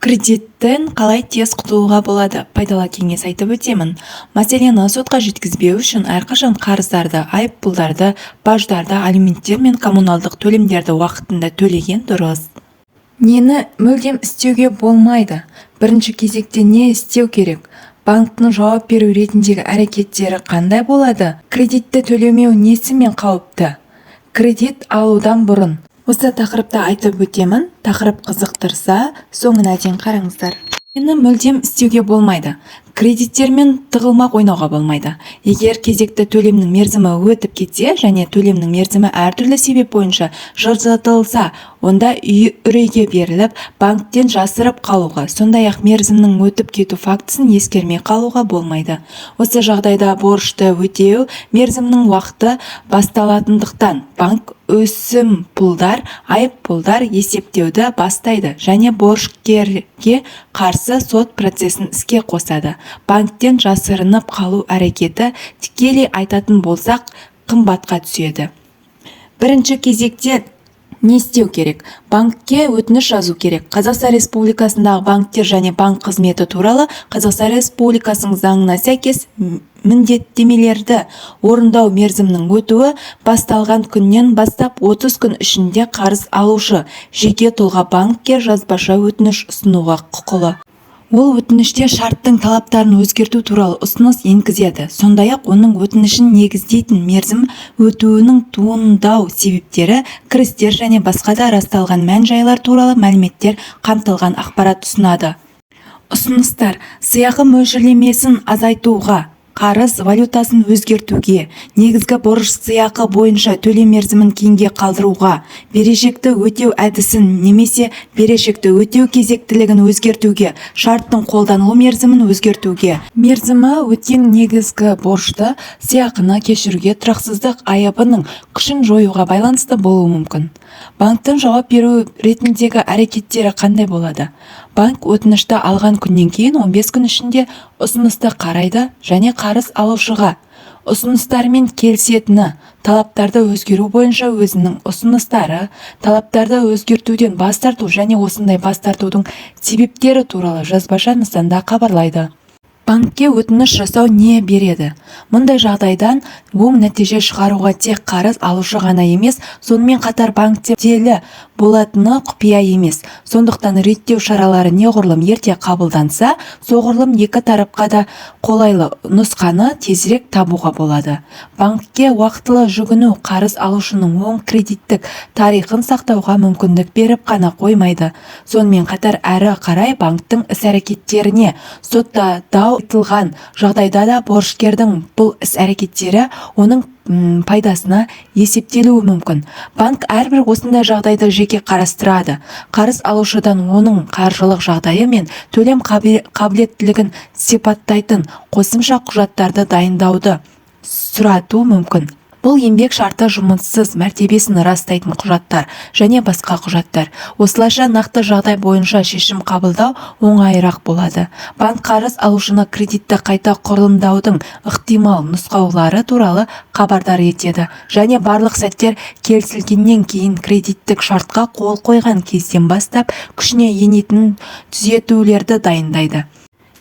Кредиттен қалай тез құтылуға болады? Пайдалы кеңес айтып өтемін. Мәселені сотқа жеткізбеу үшін әрқашан қарыздарды, айыппұлдарды, баждарды, алименттер мен коммуналдық төлемдерді уақытында төлеген дұрыс. Нені мүлдем істеуге болмайды? Бірінші кезекте не істеу керек? Банктың жауап беру ретіндегі әрекеттері қандай болады? Кредитті төлемеу несімен қауіпті? Кредит алудан бұрын. Осы тақырыпта айтып өтемін. Тақырып қызықтырса, соңына дейін қараңыздар. Нені мүлдем істеуге болмайды? Кредиттермен тығылмақ ойнауға болмайды. Егер кезекті төлемнің мерзімі өтіп кетсе және төлемнің мерзімі әртүрлі себеп бойынша жылжытылса, онда үрейге беріліп, банктен жасырып қалуға, сондай-ақ мерзімнің өтіп кету фактісін ескермей қалуға болмайды. Осы жағдайда борышты өтеу мерзімнің уақыты басталатындықтан банк өсімпұлдар, айыппұлдар есептеуді бастайды және борышкерге қарсы сот процесін іске қосады. Банктен жасырынып қалу әрекеті тікелей айтатын болсақ қымбатқа түседі. Бірінші кезекте не істеу керек? Банкке өтініш жазу керек. Қазақстан Республикасындағы банктер және банк қызметі туралы Қазақстан Республикасының заңына сәйкес міндеттемелерді орындау мерзімінің өтуі басталған күннен бастап 30 күн ішінде қарыз алушы жеке тұлға банкке жазбаша өтініш ұсынуға құқылы. Ол өтініште шарттың талаптарын өзгерту туралы ұсыныс енгізеді. Сондай-ақ оның өтінішін негіздейтін мерзім өтуінің туындау себептері, кірістер және басқа да расталған мән-жайлар туралы мәліметтер қамтылған ақпарат ұсынады. Ұсыныстар: сыйақы мөлшерлемесін азайтуға, қарыз валютасын өзгертуге, негізгі борыш сыйақы бойынша төлем мерзімін кейінге қалдыруға, берешекті өтеу әдісін немесе берешекті өтеу кезектілігін өзгертуге, шарттың қолданылу мерзімін өзгертуге, мерзімі өткен негізгі борышты сыйақыны кешіруге, тұрақсыздық айыбының күшін жоюға байланысты болуы мүмкін. Банктың жауап беру ретіндегі әрекеттері қандай болады? Банк өтінішті алған күннен кейін 15 күн ішінде ұсынысты қарайды және қарыз алушыға ұсыныстарымен келісетіні, талаптарды өзгеру бойынша өзінің ұсыныстары, талаптарды өзгертуден бас тарту және осындай бас тартудың себептері туралы жазбаша нысанда хабарлайды. Банкке өтініш жасау не береді? Мұндай жағдайдан оң нәтиже шығаруға тек қарыз алушы ғана емес, сонымен қатар банкте делі болатыны құпия емес. Сондықтан реттеу шаралары неғұрлым ерте қабылданса, соғұрлым екі тарапқа да қолайлы нұсқаны тезірек табуға болады. Банкке уақытылы жүгіну қарыз алушының оң кредиттік тарихын сақтауға мүмкіндік беріп қана қоймайды. Сонымен қатар әрі қарай банктың іс-әрекеттеріне сотта дау айтылған жағдайда да борышкердің бұл іс-әрекеттері оның пайдасына есептелуі мүмкін. Банк әрбір осындай жағдайды жеке қарастырады. Қарыз алушыдан оның қаржылық жағдайы мен төлем қабілеттілігін сипаттайтын қосымша құжаттарды дайындауды сұрату мүмкін. Бұл еңбек шарты, жұмыссыз мәртебесін растайтын құжаттар және басқа құжаттар. Осылайша нақты жағдай бойынша шешім қабылдау оңайырақ болады. Банк қарыз алушыны кредитті қайта құрылымдаудың ықтимал нұсқаулары туралы хабардар етеді және барлық сәттер келісілгеннен кейін кредиттік шартқа қол қойған кезден бастап күшіне енетін түзетулерді дайындайды.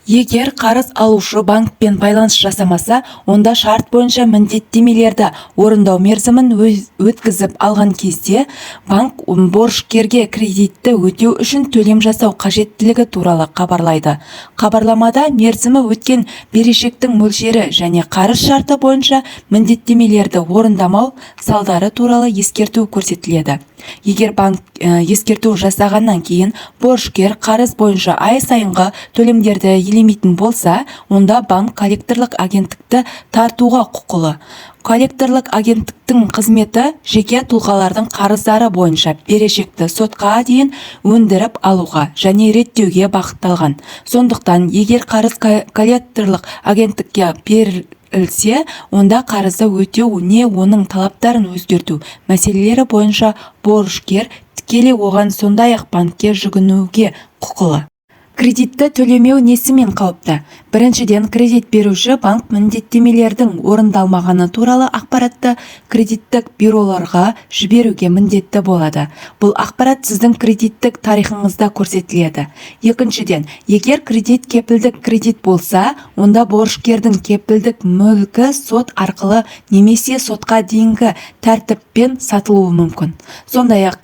Егер қарыз алушы банкпен байланыс жасамаса, онда шарт бойынша міндеттемелерді орындау мерзімін өткізіп алған кезде банк борышкерге кредитті өтеу үшін төлем жасау қажеттілігі туралы хабарлайды. Хабарламада мерзімі өткен берешектің мөлшері және қарыз шарты бойынша міндеттемелерді орындамау салдары туралы ескерту көрсетіледі. Егер банк ескерту жасағаннан кейін борышкер қарыз бойынша ай сайынғы төлемдерді елемейтін болса, онда банк коллекторлық агенттікті тартуға құқылы. Коллекторлық агенттіктің қызметі жеке тұлғалардың қарыздары бойынша берешекті сотқа дейін өндіріп алуға және реттеуге бағытталған. Сондықтан, егер қарыз коллекторлық агенттікке берілсе, онда қарызды өтеу не оның талаптарын өзгерту мәселелері бойынша борышкер тікелей оған сондай-ақ банкке жүгінуге құқылы. Кредитті төлемеу несімен қауіпті? Біріншіден, кредит беруші банк міндеттемелердің орындалмағаны туралы ақпаратты кредиттік бюроларға жіберуге міндетті болады. Бұл ақпарат сіздің кредиттік тарихыңызда көрсетіледі. Екіншіден, егер кредит кепілдік кредит болса, онда борышкердің кепілдік мүлкі сот арқылы немесе сотқа дейінгі тәртіппен сатылуы мүмкін. Сондай-ақ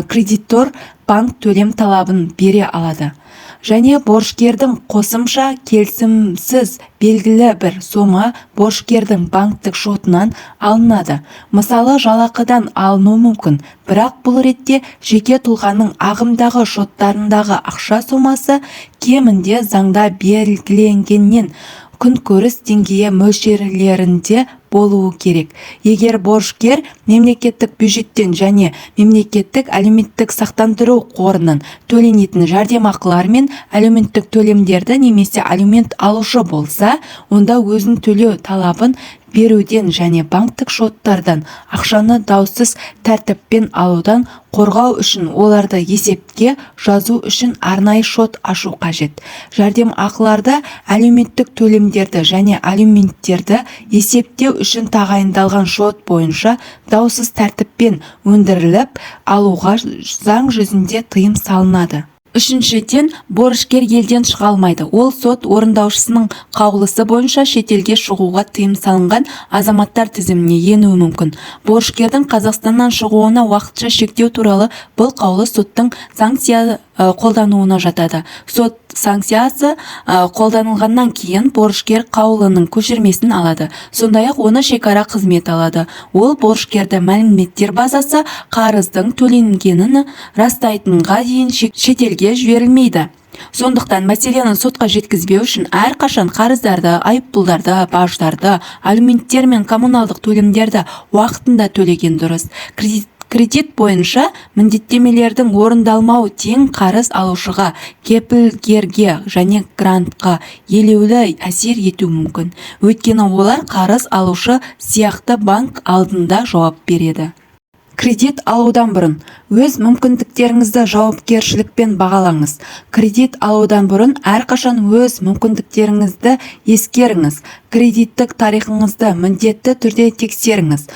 кредитор банк төлем талабын бере алады. Және борышкердің қосымша келісімсіз белгілі бір сома борышкердің банктік шотынан алынады. Мысалы, жалақыдан алыну мүмкін, бірақ бұл ретте жеке тұлғаның ағымдағы шоттарындағы ақша сомасы кемінде заңда белгіленгеннен күнкөріс деңгейі мөлшерлерінде болуы керек. Егер борышкер мемлекеттік бюджеттен және мемлекеттік әлеуметтік сақтандыру қорынан төленетін жәрдемақылар мен әлеуметтік төлемдерді немесе алимент алушы болса, онда өзін төлеу талабын беруден және банктік шоттардан ақшаны даусыз тәртіппен алудан қорғау үшін оларды есепке жазу үшін арнайы шот ашу қажет. Жәрдемақыларды, әлеуметтік төлемдерді және алименттерді есептеу үшін тағайындалған шот бойынша даусыз тәртіппен өндіріліп алуға заң жүзінде тыйым салынады. Үшіншіден, борышкер елден шыға алмайды. Ол сот орындаушысының қаулысы бойынша шетелге шығуға тыйым салынған азаматтар тізіміне енуі мүмкін. Борышкердің Қазақстаннан шығуына уақытша шектеу туралы бұл қаулы соттың санкция қолдануына жатады. Сот санкциясы қолданылғаннан кейін борышкер қаулының көшірмесін алады. Сондай-ақ оны шекара қызметі алады. Ол борышкерді мәліметтер базасы қарыздың төленгенін растайтынға дейін шетелге жіберілмейді. Сондықтан мәселені сотқа жеткізбеу үшін әрқашан қарыздарды, айыппұлдарды, баждарды, алименттер мен коммуналдық төлемдерді уақытында төлеген дұрыс. Кредит бойынша міндеттемелердің орындалмауы тең қарыз алушыға, кепілгерге және грантқа елеулі әсер етуі мүмкін. Өйткені олар қарыз алушы сияқты банк алдында жауап береді. Кредит алудан бұрын өз мүмкіндіктеріңізді жауапкершілікпен бағалаңыз. Кредит алудан бұрын әрқашан өз мүмкіндіктеріңізді ескеріңіз. Кредиттік тарихыңызды міндетті түрде тексеріңіз.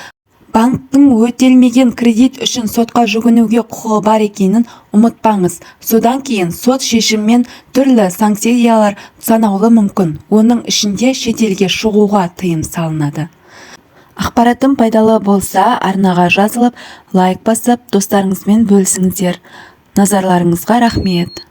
Банктың өтелмеген кредит үшін сотқа жүгінуге құқығы бар екенін ұмытпаңыз. Содан кейін сот шешіммен түрлі санкциялар санаулы мүмкін. Оның ішінде шетелге шығуға тыйым салынады. Ақпаратым пайдалы болса, арнаға жазылып, лайк басып, достарыңызбен бөлісіңіздер. Назарларыңызға рахмет.